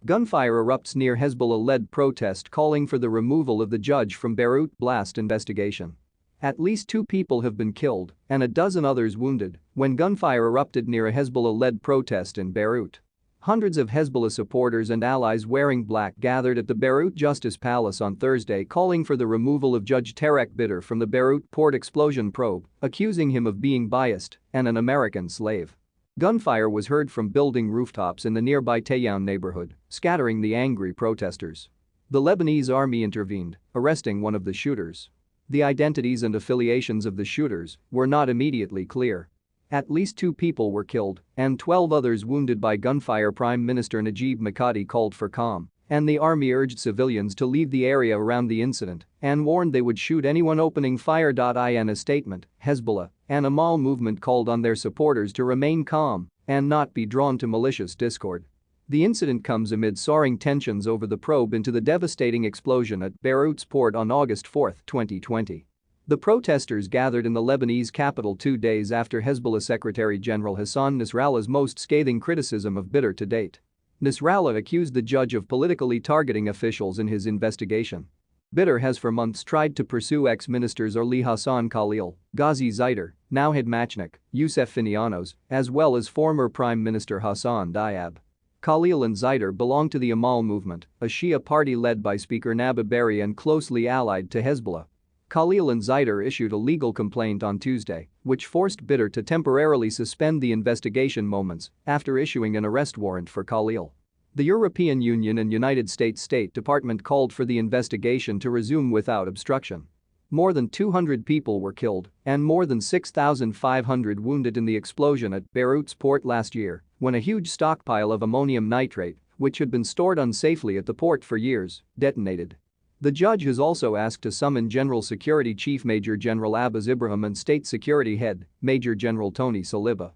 Gunfire erupts near Hezbollah-led protest calling for the removal of the judge from Beirut blast investigation. At least 2 people have been killed and a dozen others wounded when gunfire erupted near a Hezbollah-led protest in Beirut. Hundreds of Hezbollah supporters and allies wearing black gathered at the Beirut Justice Palace on Thursday calling for the removal of Judge Tarek Bitter from the Beirut port explosion probe, accusing him of being biased and an American slave. Gunfire was heard from building rooftops in the nearby Tayoun neighborhood, scattering the angry protesters. The Lebanese army intervened, arresting one of the shooters. The identities and affiliations of the shooters were not immediately clear. At least 2 people were killed and 12 others wounded by gunfire. Prime Minister Najib Mikati called for calm, and the army urged civilians to leave the area around the incident and warned they would shoot anyone opening fire. In a statement, Hezbollah and Amal movement called on their supporters to remain calm and not be drawn to malicious discord. The incident comes amid soaring tensions over the probe into the devastating explosion at Beirut's port on August 4, 2020. The protesters gathered in the Lebanese capital 2 days after Hezbollah Secretary General Hassan Nasrallah's most scathing criticism of Bitter to date. Nasrallah accused the judge of politically targeting officials in his investigation. Bitter has for months tried to pursue ex-ministers Orly Hassan Khalil, Ghazi Zaider, Nawhed Machnik, Youssef Finianos, as well as former Prime Minister Hassan Diab. Khalil and Zaider belong to the Amal movement, a Shia party led by Speaker Nabih Berri and closely allied to Hezbollah. Khalil and Zaider issued a legal complaint on Tuesday, which forced Bitter to temporarily suspend the investigation moments after issuing an arrest warrant for Khalil. The European Union and United States State Department called for the investigation to resume without obstruction. More than 200 people were killed and more than 6,500 wounded in the explosion at Beirut's port last year when a huge stockpile of ammonium nitrate, which had been stored unsafely at the port for years, detonated. The judge has also asked to summon General Security Chief Major General Abbas Ibrahim and State Security Head, Major General Tony Saliba.